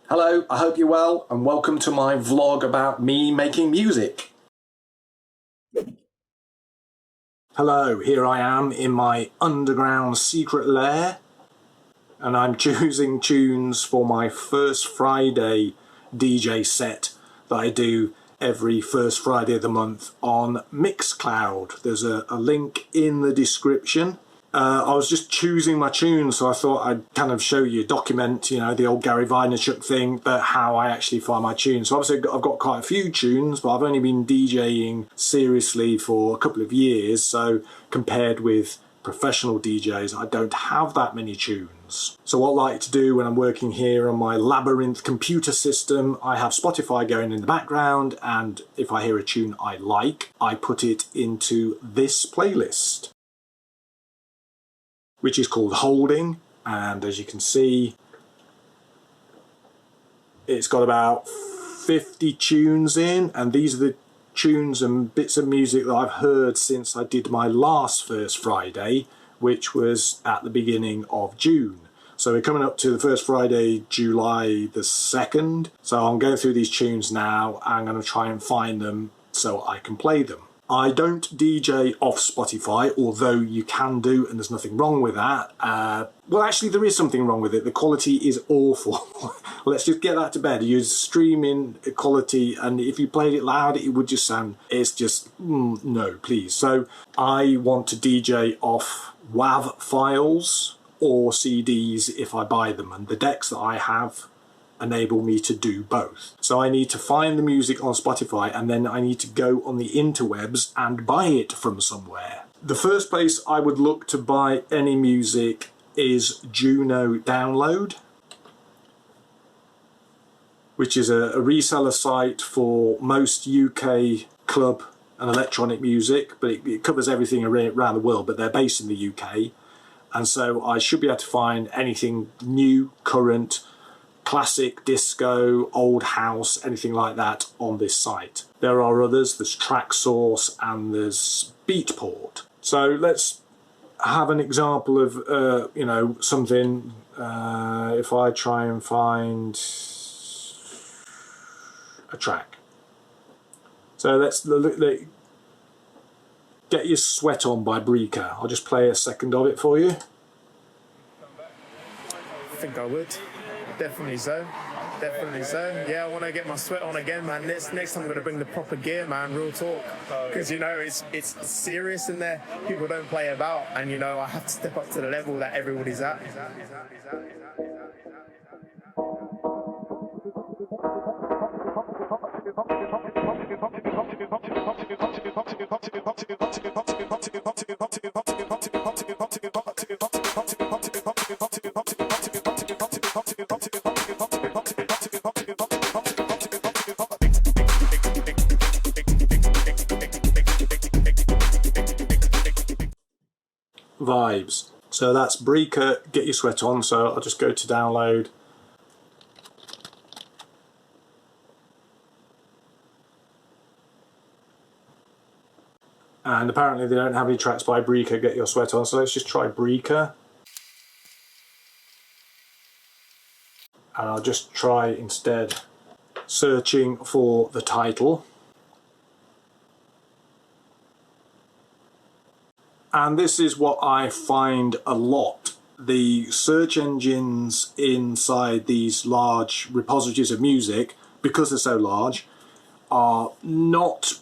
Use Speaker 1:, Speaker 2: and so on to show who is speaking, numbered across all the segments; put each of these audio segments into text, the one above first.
Speaker 1: Hello, I hope you're well, and welcome to my vlog about me making music. Hello, here I am in my underground secret lair, and I'm choosing tunes for my first Friday DJ set that I do every first Friday of the month on MIXCLOUD. There's a link in the description. I was just choosing my tunes, so I thought I'd kind of show you, document, you know, the old Gary Vaynerchuk thing, but how I actually find my tunes. So obviously I've got quite a few tunes, but I've only been DJing seriously for a couple of years, so compared with professional DJs, I don't have that many tunes. So what I like to do when I'm working here on my labyrinth computer system, I have Spotify going in the background, and if I hear a tune I like, I put it into this playlist, which is called Holding, and as you can see, it's got about 50 tunes in, and these are the tunes and bits of music that I've heard since I did my last First Friday, which was at the beginning of June. So we're coming up to the first Friday, July the 2nd. So I'm going through these tunes now. I'm going to try and find them so I can play them. I don't DJ off Spotify, although you can do, and there's nothing wrong with that. Well, actually, there is something wrong with it. The quality is awful. Let's just get that to bed. You're streaming quality, and if you played it loud, it would just sound, it's just, no, please. So I want to DJ off WAV files or CDs if I buy them, and the decks that I have enable me to do both. So I need to find the music on Spotify, and then I need to go on the interwebs and buy it from somewhere. The first place I would look to buy any music is Juno Download, which is a reseller site for most UK club and electronic music, but it covers everything around the world, but they're based in the UK, and so I should be able to find anything new, current, classic, disco, old house, anything like that on this site. There are others, there's TrackSource and there's Beatport. So let's have an example of, you know, something, if I try and find a track. So let's Get Your Sweat On by Breaker. I'll just play a second of it for you.
Speaker 2: I think I would. Definitely so. Definitely so. Yeah, I want to get my sweat on again, man. Next time I'm going to bring the proper gear, man. Real talk. Because, you know, it's serious in there. People don't play about. And, you know, I have to step up to the level that everybody's at.
Speaker 1: Vibes. So that's Breaker, Get Your Sweat On. So I'll just go to download. And apparently they don't have any tracks by Breaker, Get Your Sweat On. So let's just try Breaker. And I'll just try instead searching for the title. And this is what I find a lot. The search engines inside these large repositories of music, because they're so large, are not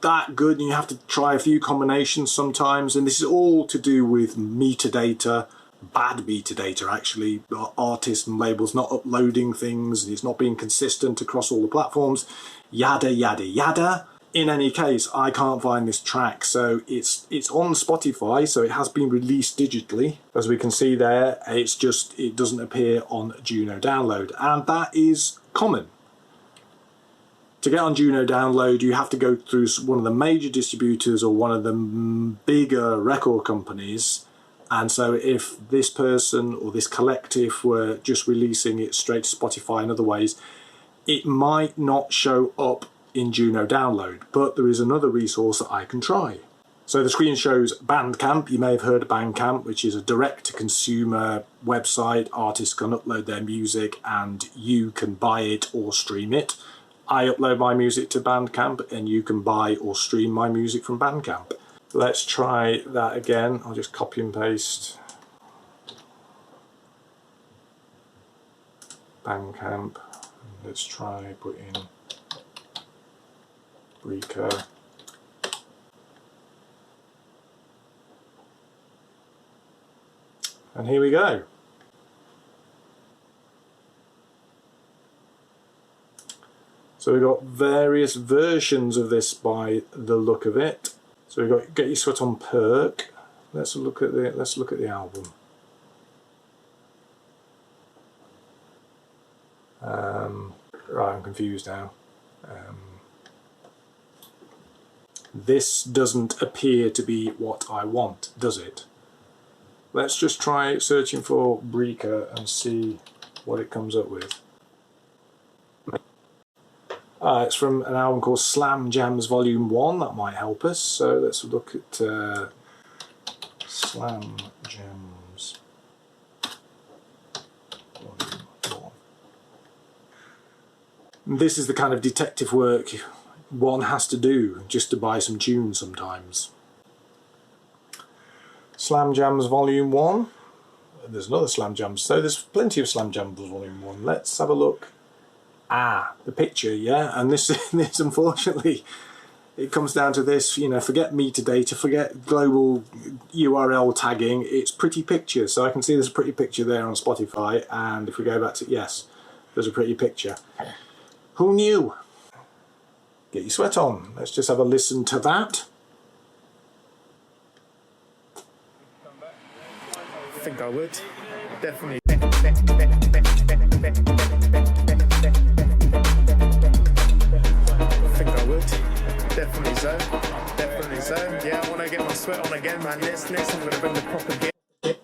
Speaker 1: that good, and you have to try a few combinations sometimes, and this is all to do with metadata, bad metadata actually, artists and labels not uploading things, and it's not being consistent across all the platforms, yada yada yada. In any case, I can't find this track, so it's on Spotify, so it has been released digitally. As we can see there, it doesn't appear on Juno Download, and that is common. To get on Juno Download, you have to go through one of the major distributors or one of the bigger record companies, and so if this person or this collective were just releasing it straight to Spotify in other ways, it might not show up in Juno Download, but there is another resource that I can try. So the screen shows Bandcamp. You may have heard of Bandcamp, which is a direct-to-consumer website. Artists can upload their music and you can buy it or stream it. I upload my music to Bandcamp and you can buy or stream my music from Bandcamp. Let's try that again. I'll just copy and paste Bandcamp. Let's try put in Breaker. And here we go. So we've got various versions of this by the look of it. So we've got Get Your Sweat On Perk. Let's look at the album. Right, I'm confused now. This doesn't appear to be what I want, does it? Let's just try searching for Breaker and see what it comes up with. It's from an album called Slam Jams Volume 1, that might help us. So let's look at Slam Jams Volume 1. This is the kind of detective work one has to do just to buy some tunes sometimes. Slam Jams Volume 1. There's another Slam Jams, so there's plenty of Slam Jams Volume 1. Let's have a look. The picture, yeah, and this unfortunately, it comes down to this, you know, forget metadata, forget global URL tagging, it's pretty pictures. So I can see there's a pretty picture there on Spotify, and if we go back to, yes, there's a pretty picture. Who knew? Get Your Sweat On. Let's just have a listen to that.
Speaker 2: I think I would. Definitely. Definitely so. Definitely so. Yeah, I want to get my sweat on again, man. Next I'm going to bring the proper gear.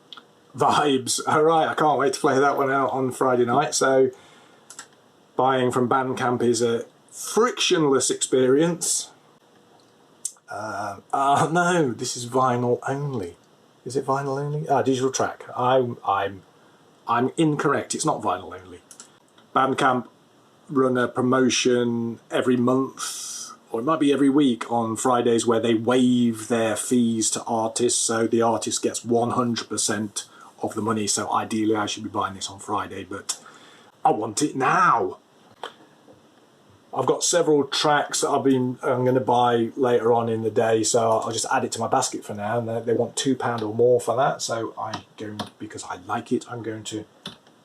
Speaker 1: Vibes. Alright, I can't wait to play that one out on Friday night. So, buying from Bandcamp is a frictionless experience. No, this is vinyl only. Is it vinyl only? Digital track. I'm incorrect. It's not vinyl only. Bandcamp run a promotion every month, or it might be every week, on Fridays, where they waive their fees to artists, so the artist gets 100% of the money. So ideally I should be buying this on Friday, but I want it now. I've got several tracks that I'm going to buy later on in the day, so I'll just add it to my basket for now, and they want £2 or more for that, so because I like it, I'm going to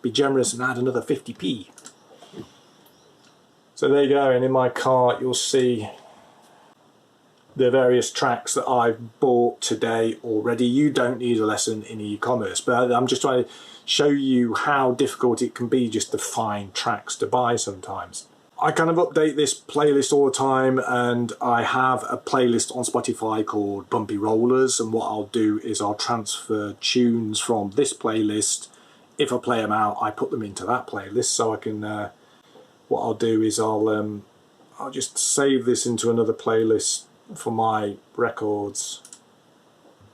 Speaker 1: be generous and add another 50p. So there you go, and in my cart you'll see the various tracks that I've bought today already. You don't need a lesson in e-commerce, but I'm just trying to show you how difficult it can be just to find tracks to buy sometimes. I kind of update this playlist all the time, and I have a playlist on Spotify called Bumpy Rollers, and what I'll do is I'll transfer tunes from this playlist. If I play them out, I put them into that playlist, so I can... what I'll do is I'll just save this into another playlist for my records,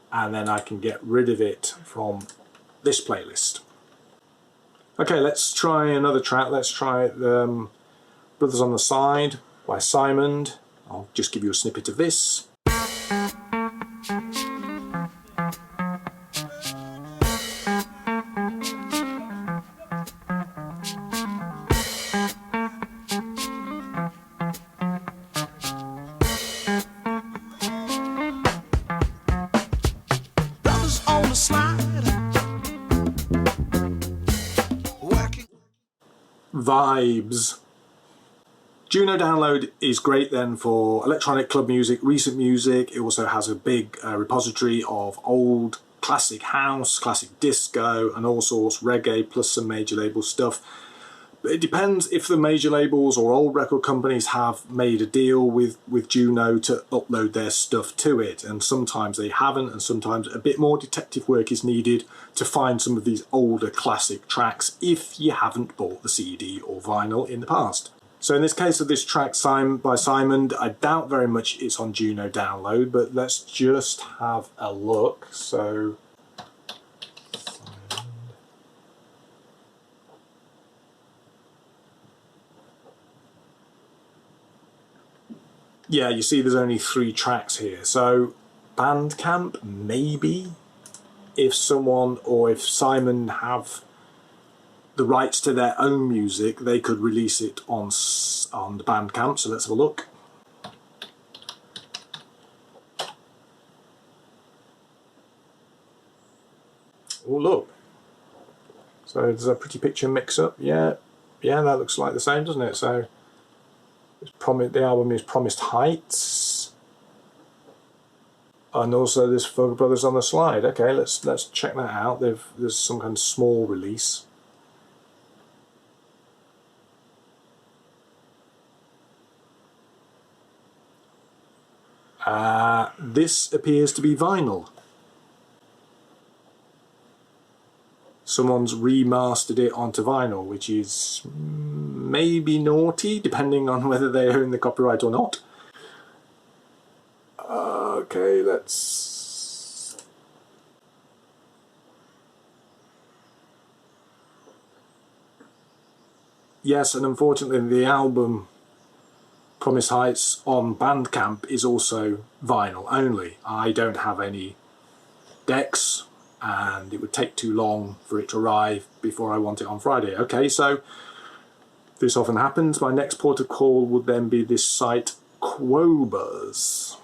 Speaker 1: and then I can get rid of it from this playlist. Okay, let's try another track. Let's try Brothers on the Side by Simon. I'll just give you a snippet of this. Vibes. Juno Download is great then for electronic club music, recent music. It also has a big repository of old classic house, classic disco, and all sorts, reggae, plus some major label stuff. But it depends if the major labels or old record companies have made a deal with Juno to upload their stuff to it, and sometimes they haven't, and sometimes a bit more detective work is needed to find some of these older classic tracks if you haven't bought the CD or vinyl in the past. So in this case of this track by Simon, I doubt very much it's on Juno Download, but let's just have a look. So yeah, you see there's only 3 tracks here. So Bandcamp, maybe, if someone or if Simon have the rights to their own music, they could release it on the Bandcamp. So let's have a look. Oh, look. So there's a pretty picture mix-up. Yeah, that looks like the same, doesn't it? So the album is Promised Heights. And also there's Fogger Brothers on the slide. Okay, let's check that out. There's some kind of small release. This appears to be vinyl. Someone's remastered it onto vinyl, which is maybe naughty, depending on whether they own the copyright or not. Okay, let's... Yes, and unfortunately the album Promise Heights on Bandcamp is also vinyl only. I don't have any decks, and it would take too long for it to arrive before I want it on Friday. Okay, so this often happens. My next port of call would then be this site Quobuzz.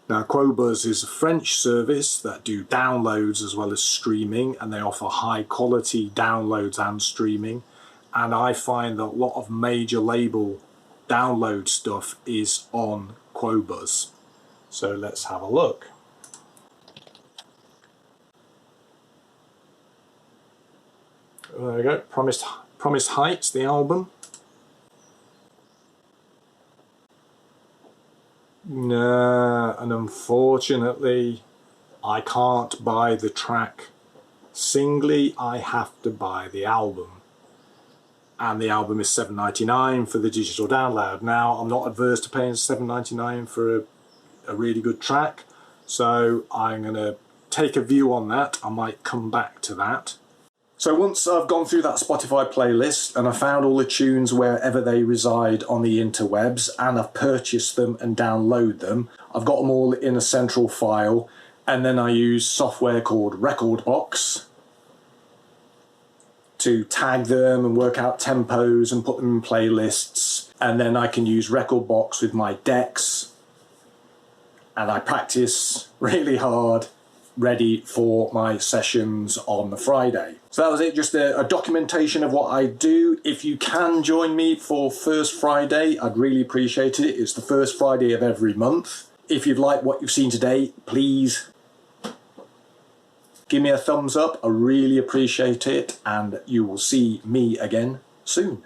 Speaker 1: Now Quobuzz is a French service that do downloads as well as streaming, and they offer high quality downloads and streaming. And I find that a lot of major label download stuff is on Quobuzz. So let's have a look. There we go, Promised Heights, the album. Nah, and unfortunately I can't buy the track singly, I have to buy the album. And the album is $7.99 for the digital download. Now, I'm not adverse to paying $7.99 for a really good track, so I'm going to take a view on that. I might come back to that. So once I've gone through that Spotify playlist and I found all the tunes wherever they reside on the interwebs, and I've purchased them and download them, I've got them all in a central file, and then I use software called Rekordbox to tag them and work out tempos and put them in playlists. And then I can use Rekordbox with my decks, and I practice really hard, ready for my sessions on the Friday. So that was it, just a documentation of what I do. If you can join me for First Friday, I'd really appreciate it. It's the first Friday of every month. If you've liked what you've seen today, please give me a thumbs up. I really appreciate it, and you will see me again soon.